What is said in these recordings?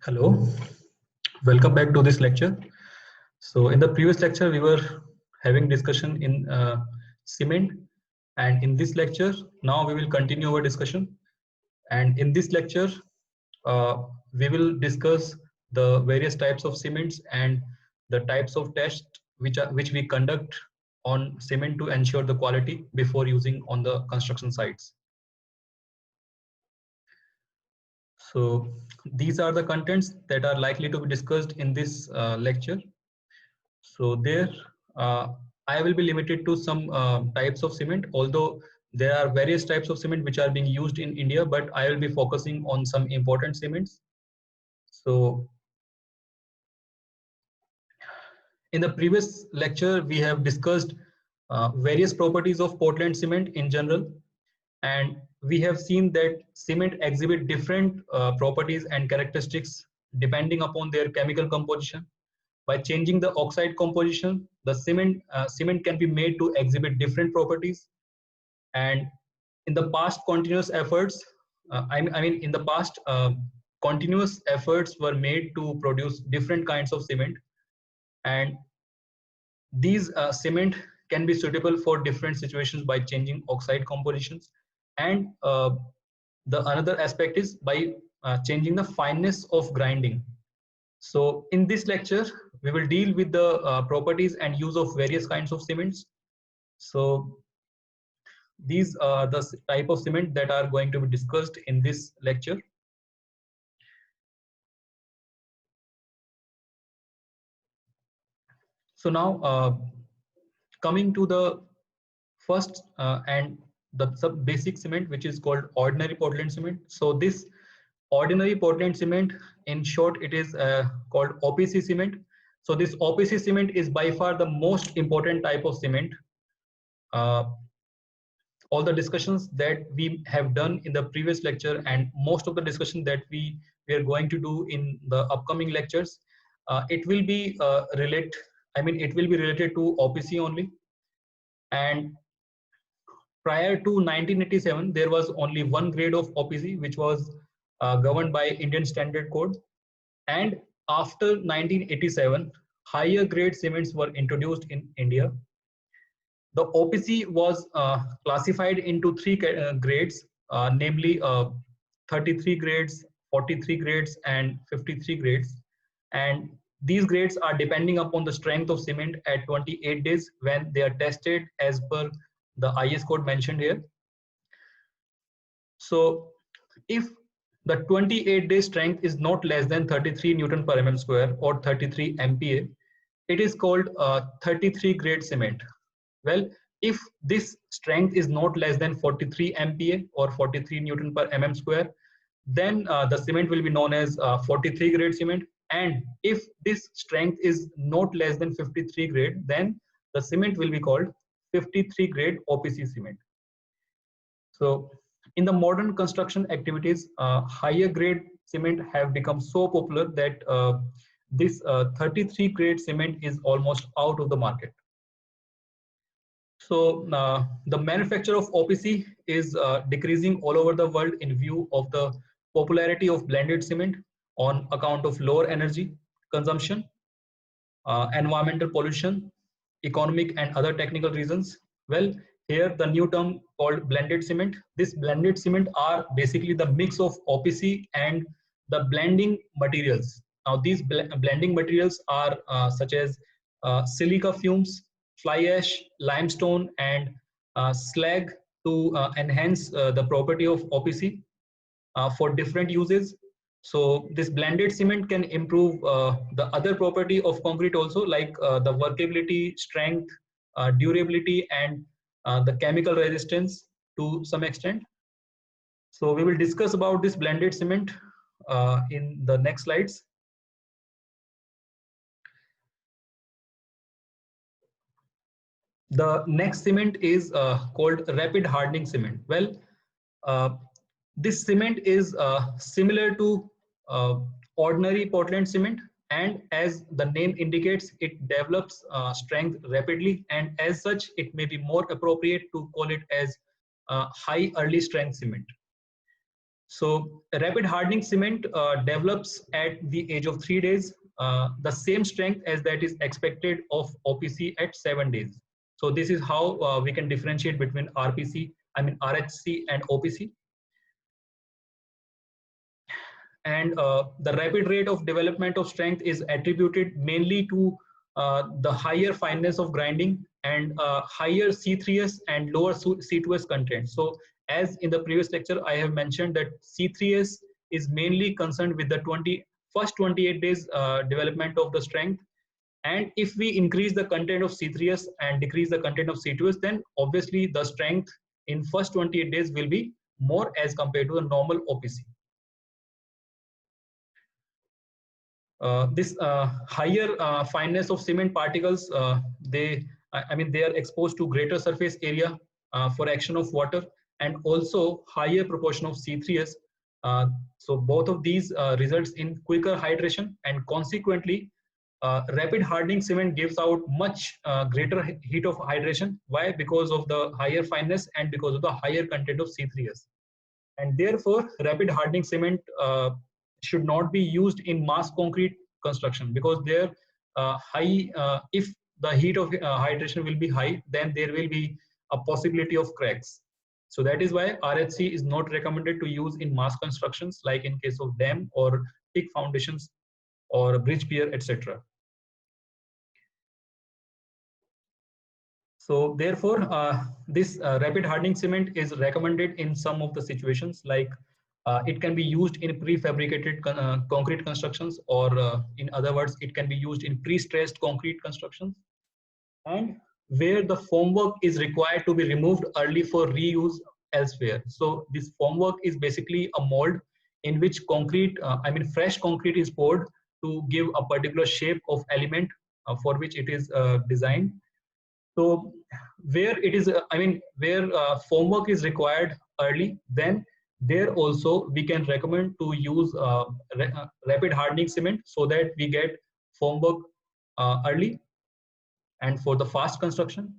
Hello, welcome back to this lecture. So in the previous lecture, we were having discussion in cement, and in this lecture, now we will continue our discussion. And in this lecture, we will discuss the various types of cements and the types of tests which we conduct on cement to ensure the quality before using on the construction sites. So these are the contents that are likely to be discussed in this lecture. So there, I will be limited to some types of cement, although there are various types of cement which are being used in India, but I will be focusing on some important cements. So in the previous lecture, we have discussed various properties of Portland cement in general, and we have seen that cement exhibit different properties and characteristics depending upon their chemical composition. By changing the oxide composition, the cement can be made to exhibit different properties. And in the past continuous efforts, in the past, continuous efforts were made to produce different kinds of cement. And these cement can be suitable for different situations by changing oxide compositions. And the another aspect is by changing the fineness of grinding. So in this lecture, we will deal with the properties and use of various kinds of cements. So these are the type of cement that are going to be discussed in this lecture. So now coming to the first and the basic cement, which is called ordinary Portland cement. So this ordinary Portland cement, in short, it is called OPC cement. So this OPC cement is by far the most important type of cement. All the discussions that we have done in the previous lecture and most of the discussion that we are going to do in the upcoming lectures, it will be it will be related to OPC only. And prior to 1987, there was only one grade of OPC which was governed by Indian Standard Code. And after 1987, higher grade cements were introduced in India. The OPC was classified into three grades, namely 33 grades, 43 grades, and 53 grades. And these grades are depending upon the strength of cement at 28 days when they are tested as per the IS code mentioned here. So if the 28-day strength is not less than 33 Newton per mm square or 33 MPa, it is called 33 grade cement. Well, if this strength is not less than 43 MPa or 43 Newton per mm square, then the cement will be known as 43 grade cement. And if this strength is not less than 53 grade, then the cement will be called 53 grade OPC cement. So in the modern construction activities, higher grade cement have become so popular that this 33 grade cement is almost out of the market. So the manufacture of OPC is decreasing all over the world in view of the popularity of blended cement on account of lower energy consumption, environmental pollution, economic and other technical reasons. Well, here the new term called blended cement. This blended cement are basically the mix of OPC and the blending materials. Now these blending materials are such as silica fumes, fly ash, limestone, and slag to enhance the property of OPC for different uses. So this blended cement can improve the other property of concrete also, like the workability, strength, durability, and the chemical resistance to some extent. So we will discuss about this blended cement in the next slides. The next cement is called rapid hardening cement. Well, this cement is similar to ordinary Portland cement, and as the name indicates, it develops strength rapidly, and as such, it may be more appropriate to call it as high early strength cement. So rapid hardening cement develops at the age of 3 days, the same strength as that is expected of OPC at 7 days. So this is how we can differentiate between RHC and OPC. And the rapid rate of development of strength is attributed mainly to the higher fineness of grinding and higher C3S and lower C2S content. So as in the previous lecture, I have mentioned that C3S is mainly concerned with the first 28 days development of the strength. And if we increase the content of C3S and decrease the content of C2S, then obviously the strength in first 28 days will be more as compared to the normal OPC. This higher fineness of cement particles, they are exposed to greater surface area for action of water, and also higher proportion of C3S. So both of these results in quicker hydration, and consequently rapid hardening cement gives out much greater heat of hydration. Why? Because of the higher fineness and because of the higher content of C3S. And therefore rapid hardening cement should not be used in mass concrete construction, because there if the heat of hydration will be high, then there will be a possibility of cracks. So that is why RHC is not recommended to use in mass constructions, like in case of dam or thick foundations or bridge pier, etc. So therefore, this rapid hardening cement is recommended in some of the situations, like it can be used in prefabricated concrete constructions, or in other words, it can be used in pre-stressed concrete constructions, and where the formwork is required to be removed early for reuse elsewhere. So this formwork is basically a mold in which fresh concrete is poured to give a particular shape of element for which it is designed. So where it is, where formwork is required early, then there also we can recommend to use rapid hardening cement, so that we get formwork early and for the fast construction.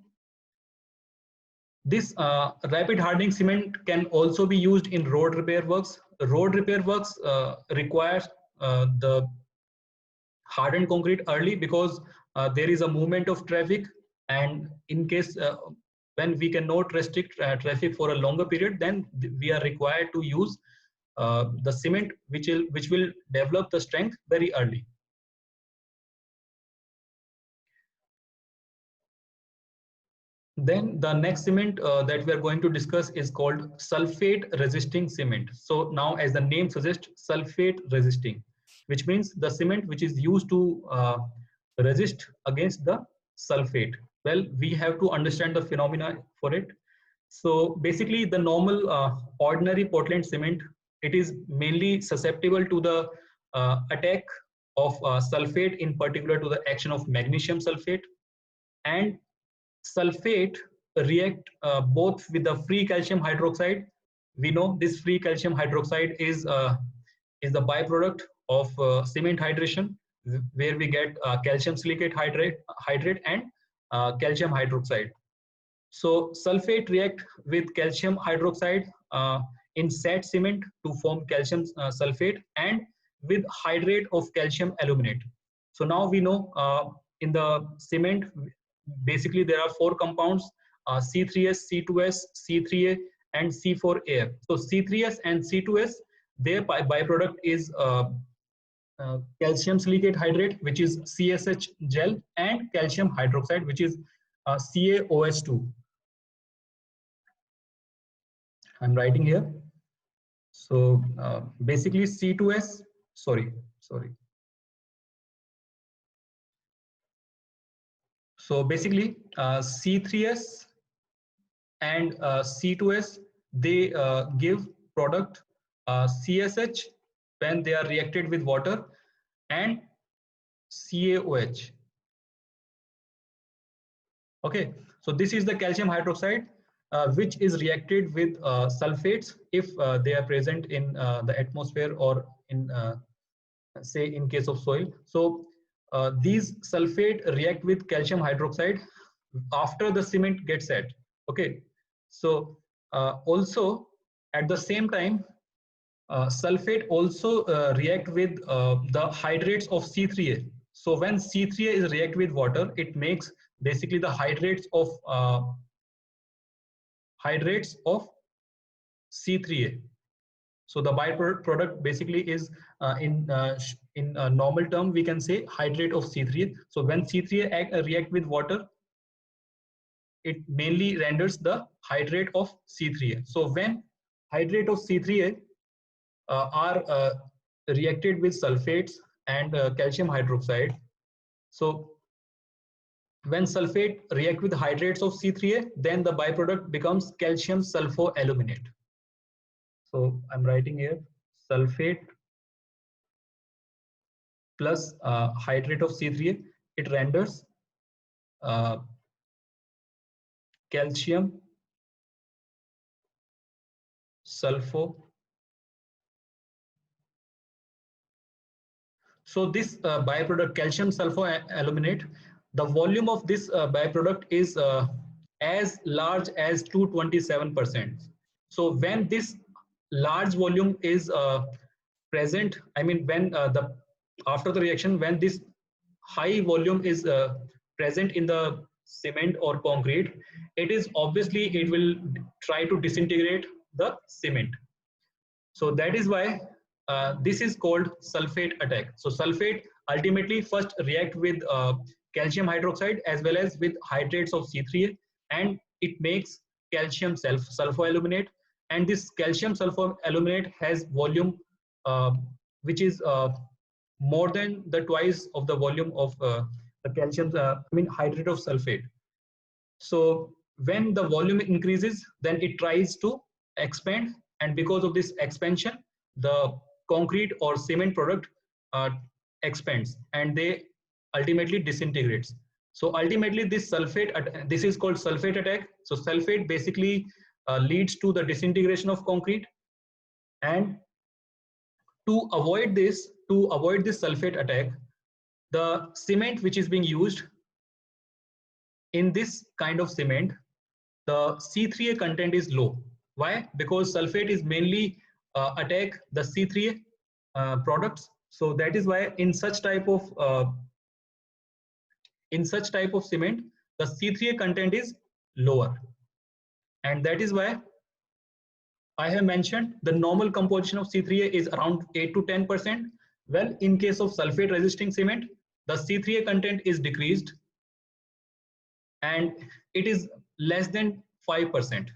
This rapid hardening cement can also be used in road repair works. Road repair works requires the hardened concrete early, because there is a movement of traffic, and in case when we cannot restrict traffic for a longer period, then we are required to use the cement which will develop the strength very early. Then the next cement that we are going to discuss is called sulfate resisting cement. So now, as the name suggests, sulfate resisting, which means the cement which is used to resist against the sulfate. Well, we have to understand the phenomena for it. So basically, the normal ordinary Portland cement, it is mainly susceptible to the attack of sulfate, in particular to the action of magnesium sulfate. And sulfate react both with the free calcium hydroxide. We know this free calcium hydroxide is the byproduct of cement hydration, where we get calcium silicate hydrate and calcium hydroxide. So sulfate react with calcium hydroxide in SAT cement to form calcium sulfate, and with hydrate of calcium aluminate. So now we know in the cement, basically there are 4 compounds, C3S, C2S, C3A, and C4A. So C3S and C2S, their byproduct is calcium silicate hydrate, which is CSH gel, and calcium hydroxide, which is CaOH2. I'm writing here. So basically C2S, sorry. So basically C3S and C2S, they give product CSH when they are reacted with water, and CaOH. Okay, so this is the calcium hydroxide which is reacted with sulfates if they are present in the atmosphere, or in say in case of soil. So these sulfate react with calcium hydroxide after the cement gets set. Okay, so also at the same time, sulfate also react with the hydrates of C3A. So when C3A is react with water, it makes basically the hydrates of C3A. So the byproduct basically is in normal term we can say hydrate of C3A. So when C3A react with water, it mainly renders the hydrate of C3A. So when hydrate of C3A are reacted with sulfates and calcium hydroxide. So when sulfate react with hydrates of C3A, then the byproduct becomes calcium sulfoaluminate. So I'm writing here sulfate plus hydrate of C3A, it renders calcium sulfo. So this byproduct calcium sulfoaluminate, the volume of this byproduct is as large as 227%. So when this large volume is present, I mean when the after the reaction, when this high volume is present in the cement or concrete, it is obviously it will try to disintegrate the cement. So that is why this is called sulfate attack. So sulfate ultimately first react with calcium hydroxide as well as with hydrates of C3A, and it makes calcium sulfoaluminate, and this calcium sulfoaluminate has volume which is more than the twice of the volume of the calcium hydrate of sulfate. So when the volume increases, then it tries to expand, and because of this expansion, the concrete or cement product expands and they ultimately disintegrates. So ultimately this this is called sulfate attack. So sulfate basically leads to the disintegration of concrete, and to avoid this sulfate attack, the cement which is being used in this kind of cement, the C3A content is low. Why? Because sulfate is mainly attack the C3A products. So that is why in such type of cement, the C3A content is lower, and that is why I have mentioned the normal composition of C3A is around 8 to 10%. Well, in case of sulfate resisting cement, the C3A content is decreased and it is less than 5%,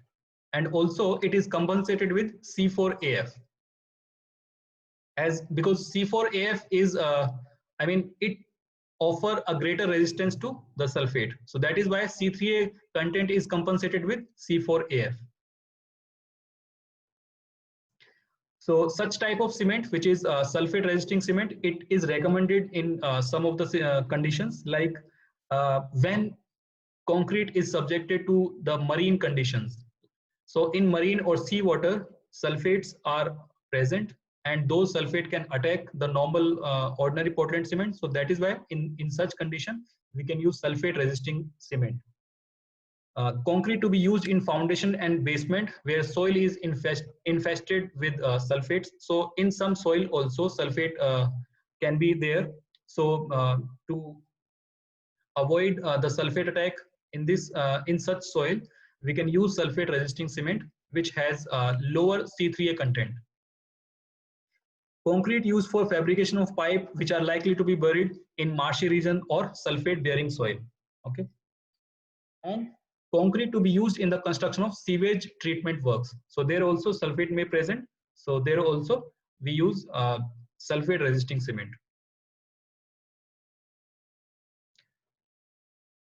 and also it is compensated with C4AF, as because C4AF is it offer a greater resistance to the sulfate, so that is why C3A content is compensated with C4AF. So such type of cement which is sulfate resisting cement, it is recommended in some of the conditions, like when concrete is subjected to the marine conditions. So in marine or seawater, sulfates are present, and those sulfate can attack the normal ordinary Portland cement. So that is why in such condition, we can use sulfate resisting cement. Concrete to be used in foundation and basement where soil is infested with sulfates. So in some soil also sulfate can be there. So to avoid the sulfate attack in this in such soil, we can use sulfate resisting cement which has lower C3A content. Concrete used for fabrication of pipe which are likely to be buried in marshy region or sulfate bearing soil. Okay. And concrete to be used in the construction of sewage treatment works. So there also sulfate may present. So there also we use sulfate resisting cement.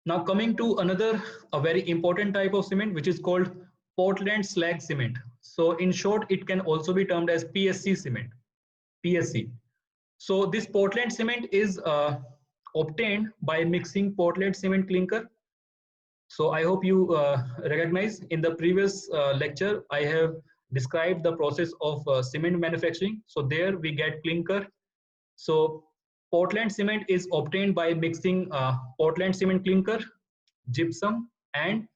Now coming to another a very important type of cement which is called Portland slag cement. So in short, it can also be termed as PSC cement. PSC. So this Portland cement is obtained by mixing Portland cement clinker. So I hope you recognize in the previous lecture, I have described the process of cement manufacturing. So there we get clinker. So Portland cement is obtained by mixing Portland cement clinker, gypsum, and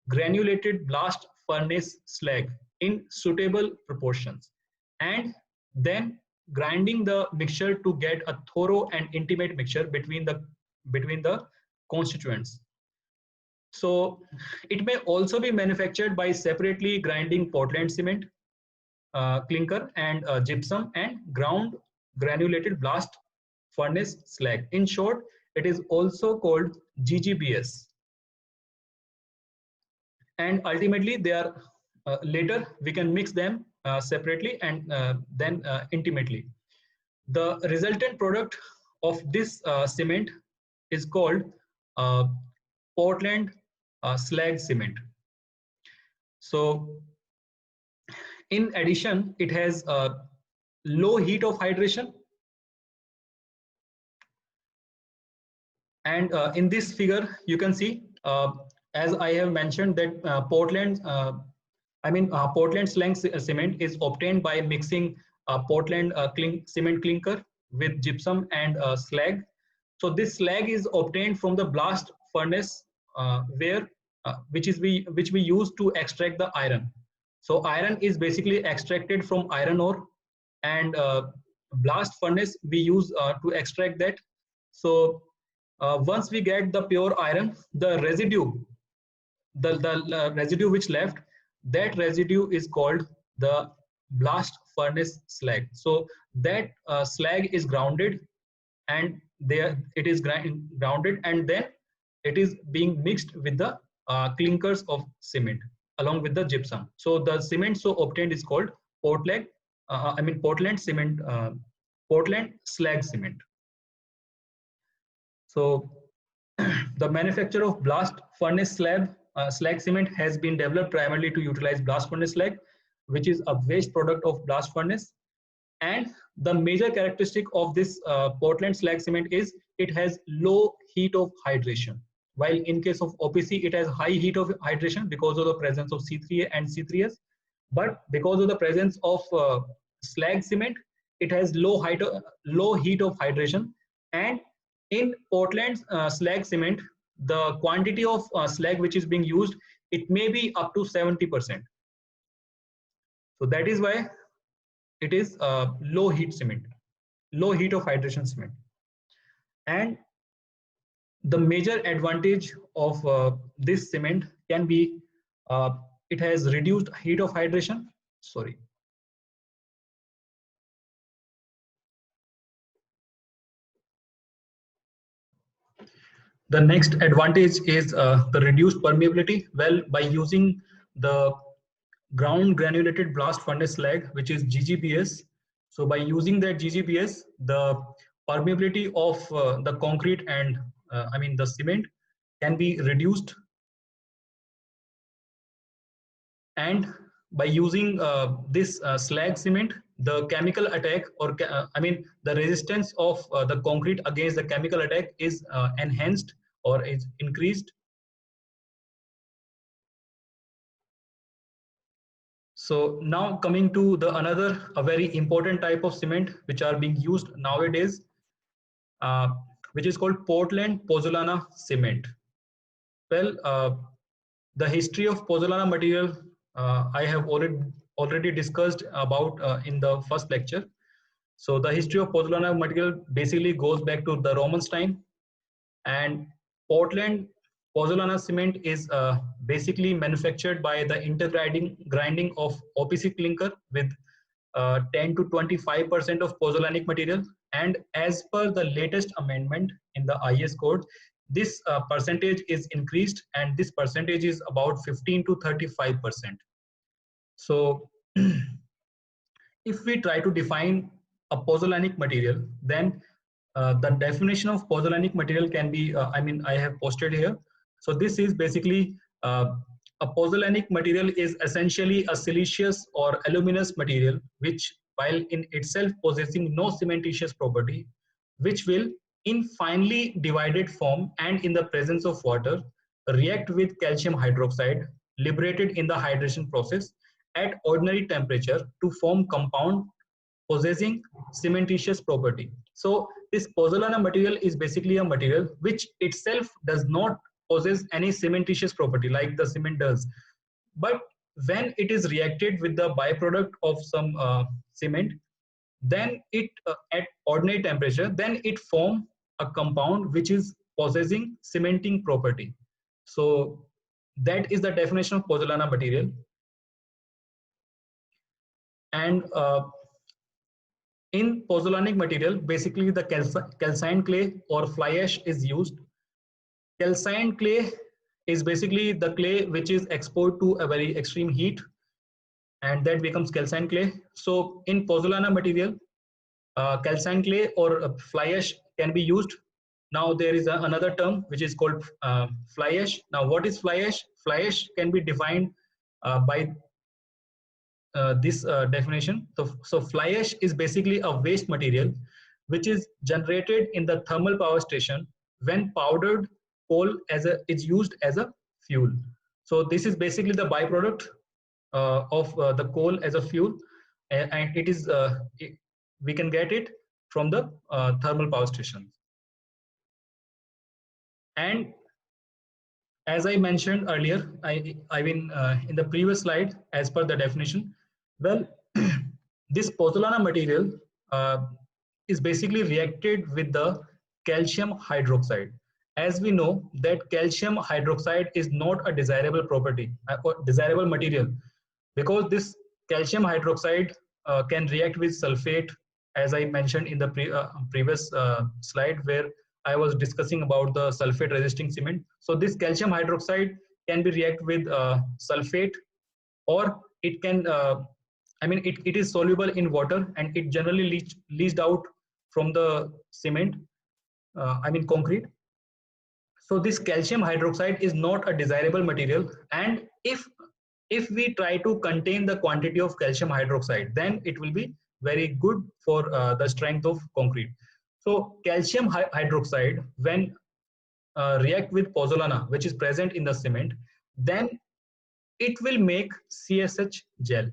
granulated blast furnace slag in suitable proportions. And then grinding the mixture to get a thorough and intimate mixture between the constituents. So it may also be manufactured by separately grinding Portland cement, clinker, and gypsum, and ground granulated blast furnace slag. In short, it is also called GGBS. And ultimately, they are later we can mix them separately and then intimately. The resultant product of this cement is called uh, Portland slag cement. So in addition, it has low heat of hydration. And in this figure, you can see, as I have mentioned, that Portland slag cement is obtained by mixing Portland cement clinker with gypsum and slag. So this slag is obtained from the blast furnace, which we use to extract the iron. So iron is basically extracted from iron ore, and blast furnace we use to extract that. So once we get the pure iron, the residue, the residue which left, that residue is called the blast furnace slag. So that slag is grounded, and there it is grounded, and then it is being mixed with the clinkers of cement along with the gypsum. So the cement so obtained is called Portland cement, Portland slag cement. So the manufacture of blast furnace slag cement has been developed primarily to utilize blast furnace slag, which is a waste product of blast furnace. And the major characteristic of this Portland slag cement is it has low heat of hydration. While in case of OPC, it has high heat of hydration because of the presence of C3A and C3S. But because of the presence of slag cement, it has low heat of hydration. And in Portland's slag cement, the quantity of slag which is being used, it may be up to 70%. So that is why it is low heat cement, low heat of hydration cement. And the major advantage of this cement can be it has reduced heat of hydration. Sorry. The next advantage is the reduced permeability. Well, by using the ground granulated blast furnace slag, which is GGBS. So by using that GGBS, the permeability of the concrete and the cement can be reduced. And by using this slag cement, the chemical attack the resistance of the concrete against the chemical attack is enhanced or is increased. So now coming to a very important type of cement which are being used nowadays, which is called Portland pozzolana cement. Well, the history of pozzolana material I have already discussed about in the first lecture. So the history of pozzolana material basically goes back to the Romans time, and Portland pozzolana cement is basically manufactured by the intergrinding of OPC clinker with 10 to 25% of pozzolanic material. And as per the latest amendment in the IS code, this percentage is increased, and this percentage is about 15 to 35%. So if we try to define a pozzolanic material, then the definition of pozzolanic material can be, I have posted here. So this is basically a pozzolanic material is essentially a siliceous or aluminous material, which while in itself possessing no cementitious property, which will in finely divided form and in the presence of water react with calcium hydroxide liberated in the hydration process at ordinary temperature to form compound possessing cementitious property. So this pozzolana material is basically a material which itself does not possess any cementitious property like the cement does. But when it is reacted with the byproduct of some cement, then it at ordinary temperature, then it form a compound which is possessing cementing property. So that is the definition of pozzolana material. And in pozzolanic material, basically the calcined clay or fly ash is used. Calcined clay is basically the clay which is exposed to a very extreme heat, and that becomes calcined clay. So in pozzolana material, calcined clay or fly ash can be used. Now there is another term which is called fly ash. Now what is fly ash? Fly ash can be defined by this definition. So fly ash is basically a waste material which is generated in the thermal power station when powdered coal is used as a fuel. So this is basically the byproduct of the coal as a fuel, and it is we can get it from the thermal power stations. And as I mentioned earlier, I mean in the previous slide, as per the definition, well, this pozzolana material uh, is basically reacted with the calcium hydroxide. As we know that calcium hydroxide is not a desirable property or desirable material, because this calcium hydroxide can react with sulfate, as I mentioned in the previous slide where I was discussing about the sulfate resisting cement. So this calcium hydroxide can be react with sulfate, or it can it is soluble in water, and it generally leached out from the cement, concrete. So this calcium hydroxide is not a desirable material, and if we try to contain the quantity of calcium hydroxide, then it will be very good for the strength of concrete. So calcium hydroxide, when react with pozzolana, which is present in the cement, then it will make CSH gel.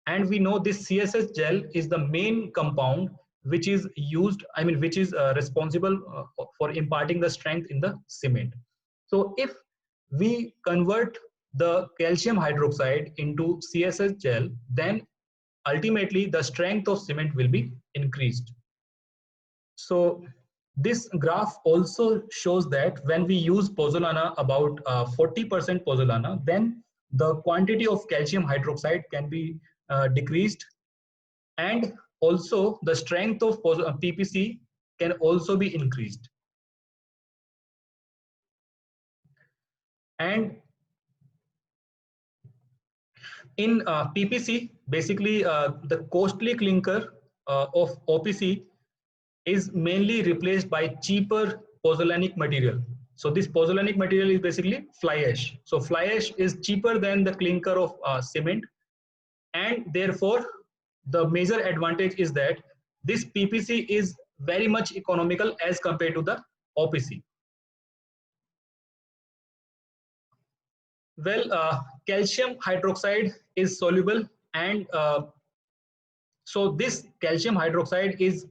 And we know this CSH gel is the main compound which is used, which is responsible for imparting the strength in the cement. So if we convert the calcium hydroxide into CSH gel, then ultimately the strength of cement will be increased. So this graph also shows that when we use pozzolana, about 40% pozzolana, then the quantity of calcium hydroxide can be decreased, and also the strength of PPC can also be increased. And in PPC, basically the costly clinker of OPC is mainly replaced by cheaper pozzolanic material. So this pozzolanic material is basically fly ash. So fly ash is cheaper than the clinker of cement, and therefore the major advantage is that this PPC is very much economical as compared to the OPC. Well, calcium hydroxide is soluble, and so this calcium hydroxide is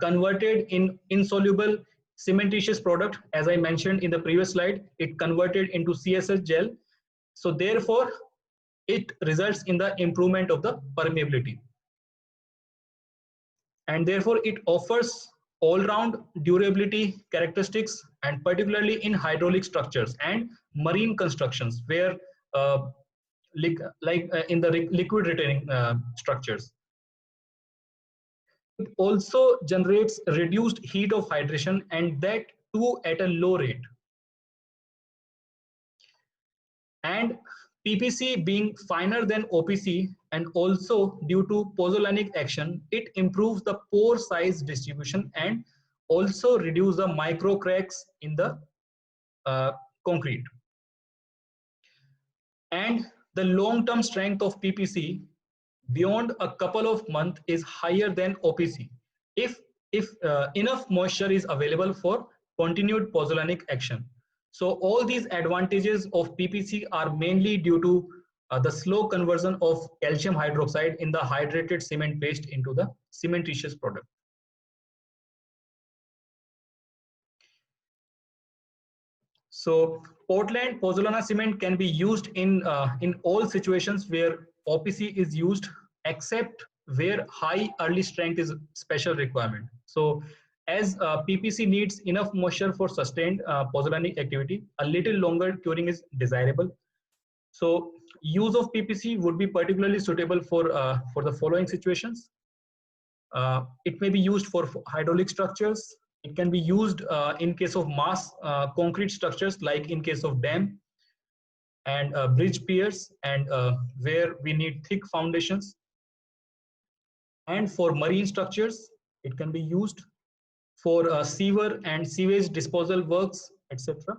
converted in insoluble cementitious product. As I mentioned in the previous slide, it converted into CSH gel. So therefore, it results in the improvement of the permeability. And therefore, it offers all-round durability characteristics, and particularly in hydraulic structures and marine constructions, where in the liquid retaining structures. It also generates reduced heat of hydration, and that too at a low rate. And PPC being finer than OPC, and also due to pozzolanic action, it improves the pore size distribution and also reduce the micro cracks in the concrete. And the long-term strength of PPC beyond a couple of months is higher than OPC if enough moisture is available for continued pozzolanic action. So all these advantages of PPC are mainly due to the slow conversion of calcium hydroxide in the hydrated cement paste into the cementitious product. So Portland pozzolana cement can be used in all situations where OPC is used, except where high early strength is special requirement. So as PPC needs enough moisture for sustained pozzolanic activity, a little longer curing is desirable. So use of PPC would be particularly suitable for the following situations. It may be used for hydraulic structures. It can be used in case of mass concrete structures, like in case of dam and bridge piers, and where we need thick foundations. And for marine structures, it can be used for sewer and sewage disposal works, etc.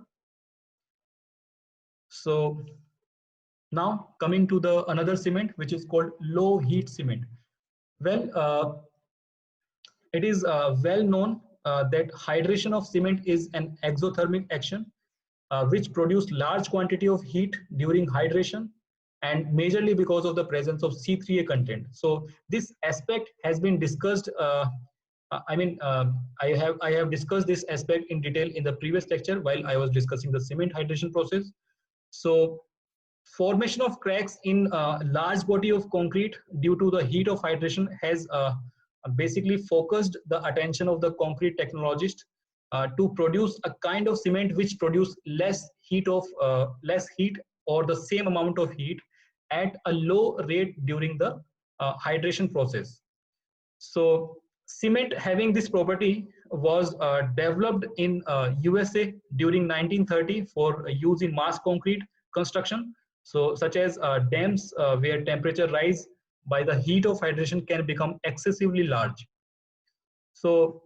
So now coming to the another cement, which is called low heat cement. Well, it is well known that hydration of cement is an exothermic action which produce large quantity of heat during hydration, and majorly because of the presence of C3A content. So this aspect has been discussed. I have discussed this aspect in detail in the previous lecture while I was discussing the cement hydration process. So formation of cracks in a large body of concrete due to the heat of hydration has basically focused the attention of the concrete technologist to produce a kind of cement which produce less heat or the same amount of heat at a low rate during the hydration process. So cement having this property was developed in USA during 1930 for use in mass concrete construction. So such as dams where temperature rise by the heat of hydration can become excessively large. So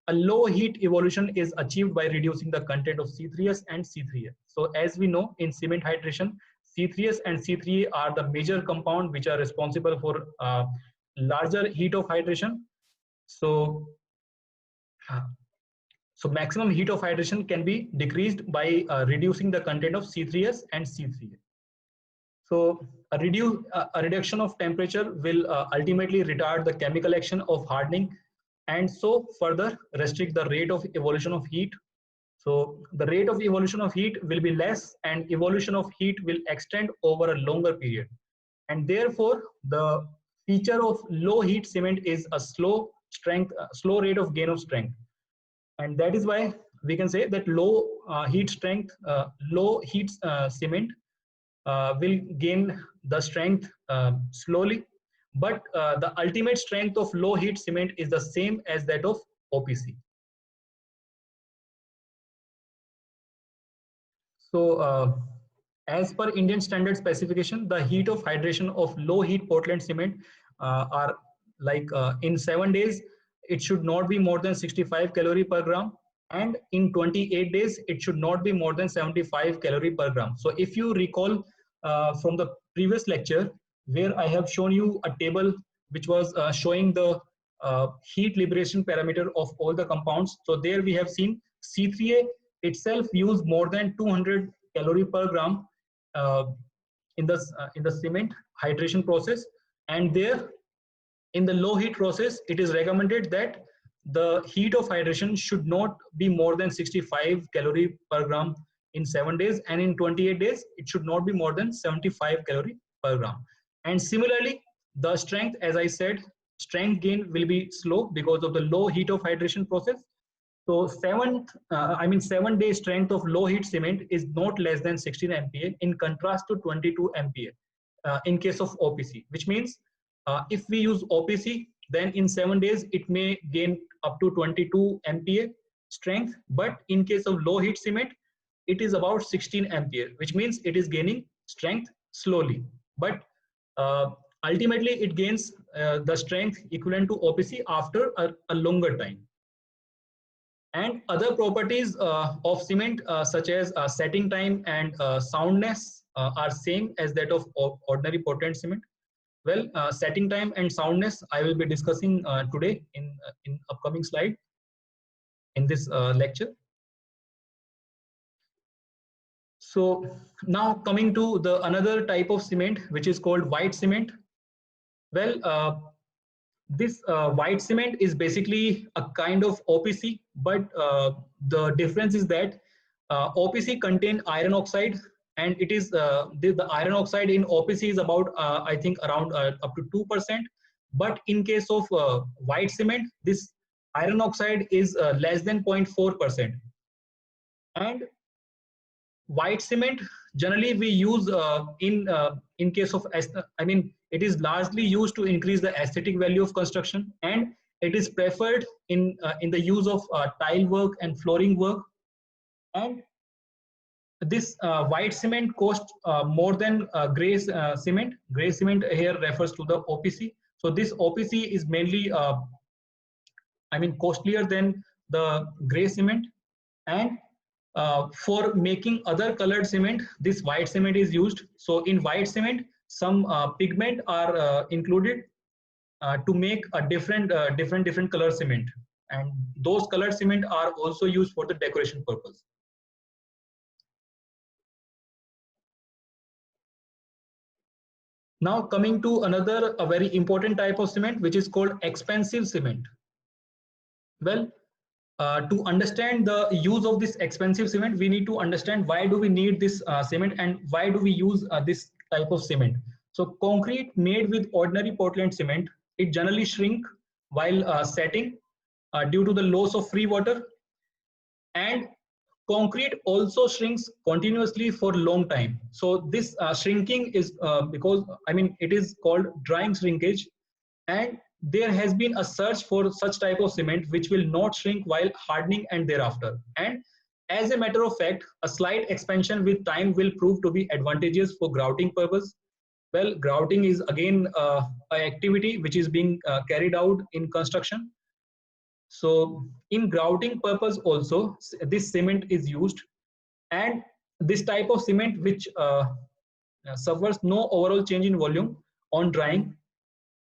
a low heat evolution is achieved by reducing the content of C3S and C3A. So as we know, in cement hydration, C3S and C3A are the major compound which are responsible for larger heat of hydration. So maximum heat of hydration can be decreased by reducing the content of C3S and C3A. So a reduction of temperature will ultimately retard the chemical action of hardening, and so further restrict the rate of evolution of heat. So the rate of evolution of heat will be less, and evolution of heat will extend over a longer period. And therefore, the feature of low heat cement is a slow rate of gain of strength. And that is why we can say that low heat cement will gain the strength slowly, but the ultimate strength of low heat cement is the same as that of OPC. So as per Indian standard specification, the heat of hydration of low heat Portland cement are like in 7 days, it should not be more than 65 calorie per gram. And in 28 days, it should not be more than 75 calorie per gram. So if you recall from the previous lecture, where I have shown you a table which was showing the heat liberation parameter of all the compounds. So there we have seen C3A itself use more than 200 calorie per gram in the cement hydration process, and there in the low heat process it is recommended that the heat of hydration should not be more than 65 calorie per gram in 7 days, and in 28 days it should not be more than 75 calorie per gram. And similarly, the strength, as I said, strength gain will be slow because of the low heat of hydration process. So 7-day strength of low heat cement is not less than 16 MPa in contrast to 22 MPa in case of OPC, which means if we use OPC, then in 7 days it may gain up to 22 MPa strength, but in case of low heat cement, it is about 16 MPa, which means it is gaining strength slowly. But ultimately it gains the strength equivalent to OPC after a longer time. And other properties of cement such as setting time and soundness are same as that of ordinary Portland cement. Well, setting time and soundness I will be discussing today in upcoming slide in this lecture. So now coming to the another type of cement, which is called white cement. Well, this white cement is basically a kind of OPC, but the difference is that OPC contain iron oxide, and it is the iron oxide in OPC is about I think around up to 2%, But in case of white cement, this iron oxide is less than 0.4%. And white cement generally we use in case of, I mean, it is largely used to increase the aesthetic value of construction, and it is preferred in the use of tile work and flooring work. And this white cement costs more than gray cement. Gray cement here refers to the OPC. So this OPC is mainly, I mean, costlier than the gray cement. And for making other colored cement, this white cement is used. So in white cement, some pigment are included to make a different color cement, and those colored cement are also used for the decoration purpose. Now coming to another a very important type of cement, which is called expensive cement. Well, to understand the use of this expensive cement, we need to understand why do we need this cement and why do we use this type of cement. So concrete made with ordinary Portland cement, it generally shrink while setting due to the loss of free water, and concrete also shrinks continuously for long time. So this shrinking is because, I mean, it is called drying shrinkage, and there has been a search for such type of cement which will not shrink while hardening and thereafter. And as a matter of fact, a slight expansion with time will prove to be advantageous for grouting purpose. Well, grouting is again an activity which is being carried out in construction. So in grouting purpose also, this cement is used, and this type of cement which suffers no overall change in volume on drying,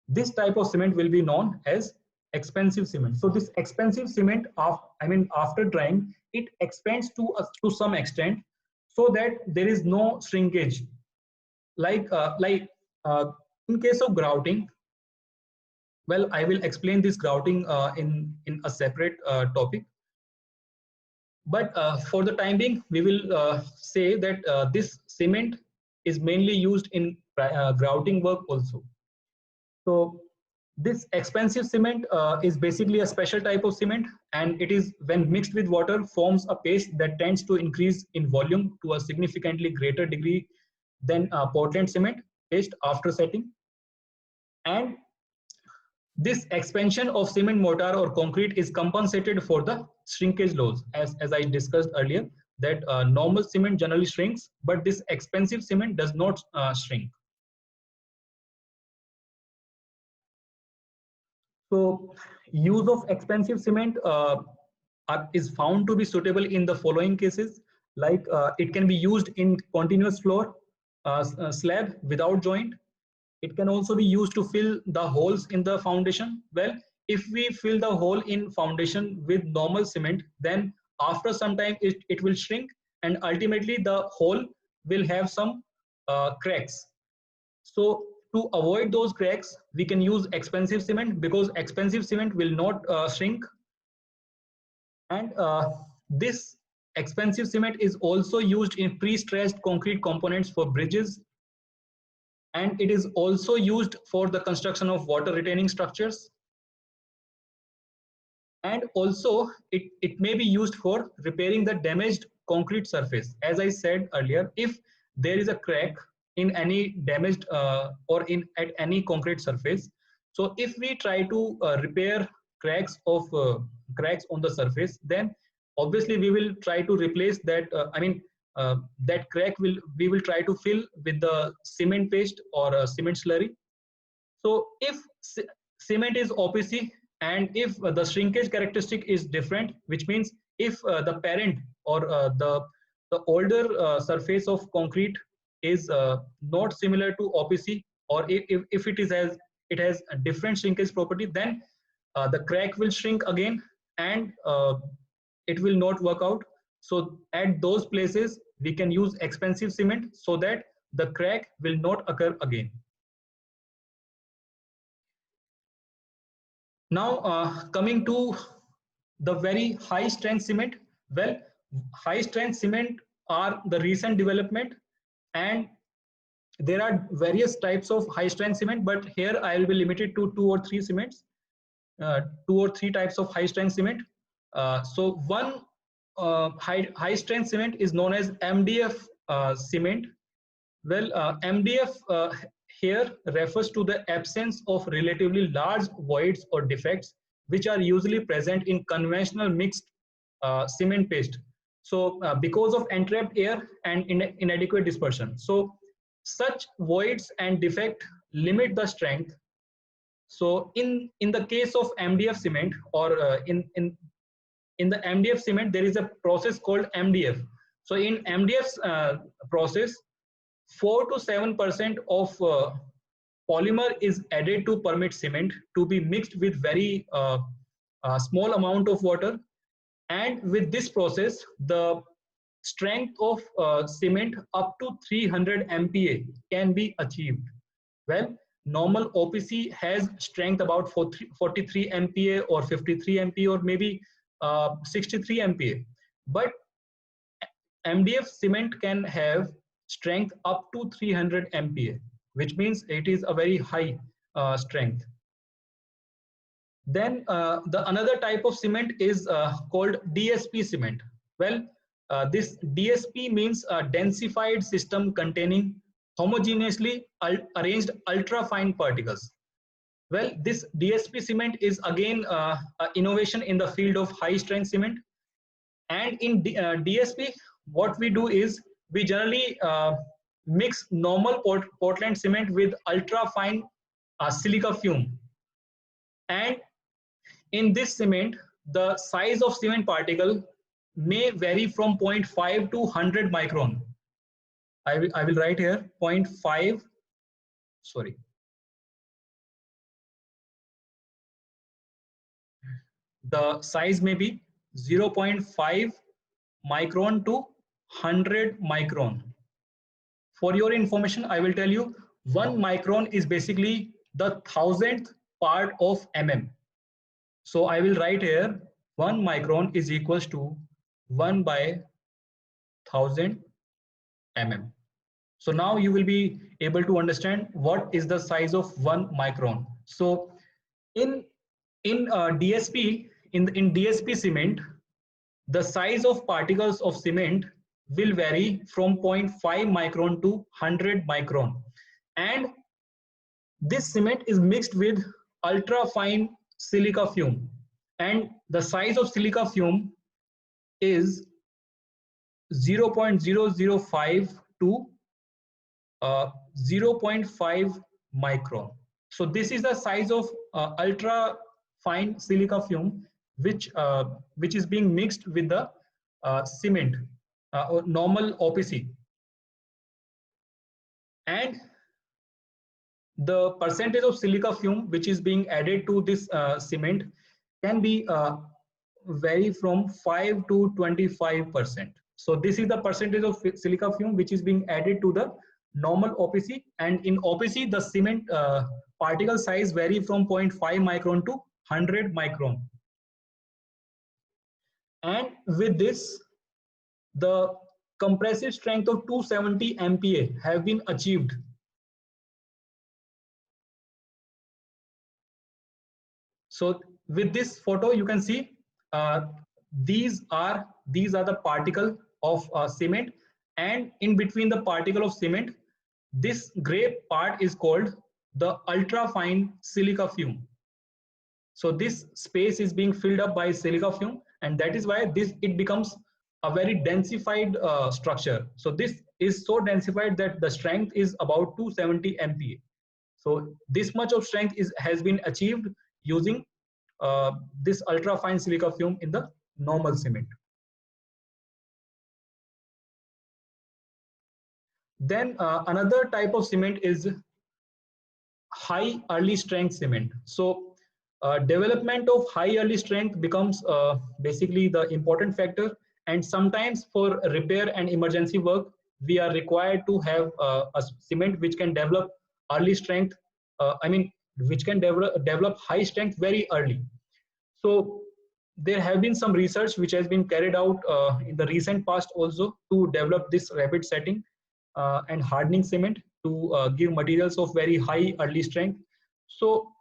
this type of cement will be known as expensive cement. So this expensive cement, after drying, it expands to some extent, so that there is no shrinkage. Like in case of grouting, well, I will explain this grouting in a separate topic. But for the time being, we will say that this cement is mainly used in grouting work also. So this expensive cement is basically a special type of cement, and it is, when mixed with water, forms a paste that tends to increase in volume to a significantly greater degree than Portland cement paste after setting. And this expansion of cement mortar or concrete is compensated for the shrinkage loss, as I discussed earlier, that normal cement generally shrinks, but this expensive cement does not shrink. So use of expensive cement is found to be suitable in the following cases, like it can be used in continuous floor slab without joint. It can also be used to fill the holes in the foundation. Well, if we fill the hole in foundation with normal cement, then after some time it will shrink, and ultimately the hole will have some cracks. So to avoid those cracks, we can use expensive cement, because expensive cement will not shrink. And this expensive cement is also used in pre-stressed concrete components for bridges, and it is also used for the construction of water retaining structures. And also it may be used for repairing the damaged concrete surface. As I said earlier, if there is a crack in any damaged or in at any concrete surface, so if we try to repair cracks on the surface, then obviously we will try to replace that, that crack we will try to fill with the cement paste or cement slurry. So if cement is OPC, and if the shrinkage characteristic is different, which means if the parent or the older surface of concrete is not similar to OPC, or if it has a different shrinkage property, then the crack will shrink again, and it will not work out. So at those places we can use expensive cement, so that the crack will not occur again. Now coming to the very high strength cement. Well, high strength cement are the recent development, and there are various types of high strength cement, but here I will be limited to two or three cements, two or three types of high strength cement. So one high strength cement is known as MDF cement. Well, MDF here refers to the absence of relatively large voids or defects which are usually present in conventional mixed cement paste. So because of entrapped air and inadequate dispersion. So such voids and defect limit the strength. So in the case of MDF cement, or in the MDF cement, there is a process called MDF. So in MDF process, 4 to 7% of polymer is added to permit cement to be mixed with very small amount of water. And with this process, the strength of cement up to 300 MPa can be achieved. Well, normal OPC has strength about 43 MPa or 53 MPa or maybe 63 MPa. But MDF cement can have strength up to 300 MPa, which means it is a very high strength. Then the another type of cement is called DSP cement. Well, this DSP means a densified system containing homogeneously arranged ultra fine particles. Well, this DSP cement is again an innovation in the field of high strength cement. And in DSP, what we do is we generally mix normal Portland cement with ultra fine silica fume. And in this cement, the size of cement particle may vary from 0.5 to 100 micron. I will write here 0.5, sorry. The size may be 0.5 micron to 100 micron. For your information, I will tell you 1 micron is basically the 1000th part of mm. So I will write here 1 micron is equals to 1 by 1000 mm. So now you will be able to understand what is the size of 1 micron. So in DSP, in DSP cement, the size of particles of cement will vary from 0.5 micron to 100 micron. And this cement is mixed with ultra fine silica fume. And the size of silica fume is 0.005 to 0.5 micron. So this is the size of ultra fine silica fume which is being mixed with the cement or normal OPC. And the percentage of silica fume which is being added to this cement can be vary from 5 to 25%. So this is the percentage of silica fume which is being added to the normal OPC. And in OPC, the cement particle size vary from 0.5 micron to 100 micron. And with this, the compressive strength of 270 MPa have been achieved. So with this photo, you can see these are the particle of cement, and in between the particle of cement, this gray part is called the ultra fine silica fume. So this space is being filled up by silica fume, and that is why it becomes a very densified structure. So this is so densified that the strength is about 270 MPa. So this much of strength has been achieved using this ultra fine silica fume in the normal cement. Then another type of cement is high early strength cement. So development of high early strength becomes basically the important factor, and sometimes for repair and emergency work we are required to have a cement which can develop early strength, which can develop high strength very early. So there have been some research which has been carried out in the recent past also to develop this rapid setting and hardening cement to give materials of very high early strength. So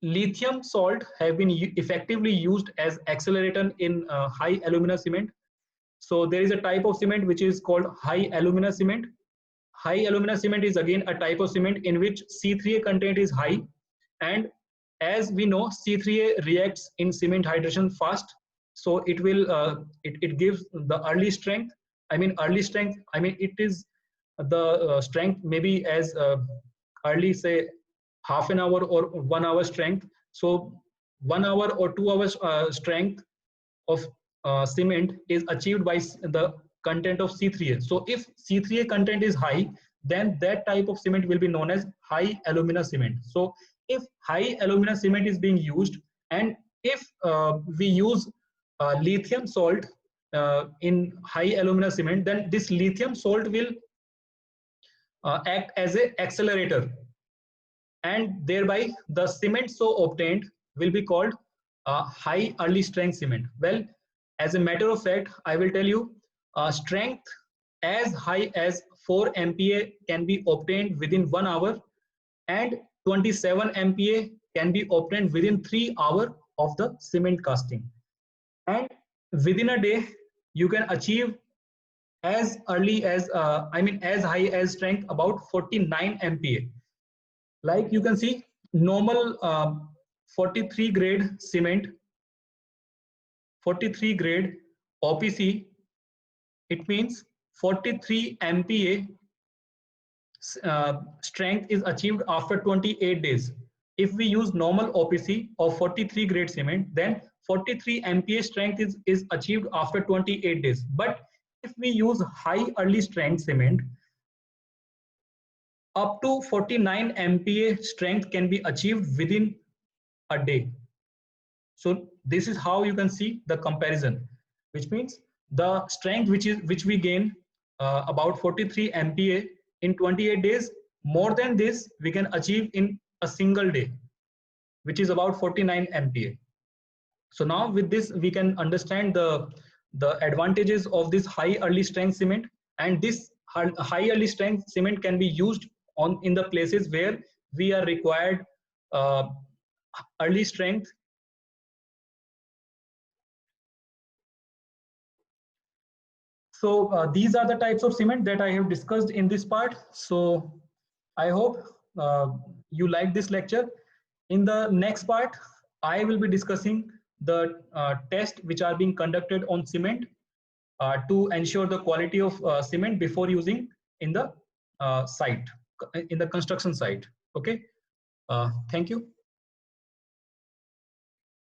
lithium salt have been effectively used as accelerator in high alumina cement. So there is a type of cement which is called high alumina cement. High alumina cement is again a type of cement in which C3A content is high, and as we know, C3A reacts in cement hydration fast, so it will it gives the early strength. I mean early strength, I mean it is the strength maybe as early, say, half an hour or 1 hour strength. So 1 hour or 2 hours strength of cement is achieved by the content of C3A. So if C3A content is high, then that type of cement will be known as high alumina cement. So if high alumina cement is being used, and if we use lithium salt in high alumina cement, then this lithium salt will act as an accelerator, and thereby the cement so obtained will be called high early strength cement. Well, as a matter of fact, I will tell you, strength as high as 4 MPa can be obtained within 1 hour, and 27 MPa can be obtained within 3 hours of the cement casting. And within a day, you can achieve as early as, as high as strength about 49 MPa. Like you can see, normal 43 grade cement, 43 grade OPC, it means 43 MPa strength is achieved after 28 days. If we use normal OPC of 43 grade cement, then 43 MPa strength is achieved after 28 days. But if we use high early strength cement, up to 49 MPa strength can be achieved within a day. So this is how you can see the comparison, which means the strength which we gain about 43 MPa in 28 days. More than this we can achieve in a single day, which is about 49 MPa. So now with this we can understand the advantages of this high early strength cement, and this high early strength cement can be used in the places where we are required early strength. So these are the types of cement that I have discussed in this part. So I hope you like this lecture. In the next part, I will be discussing the tests which are being conducted on cement to ensure the quality of cement before using in the site, in the construction site. Okay. Thank you.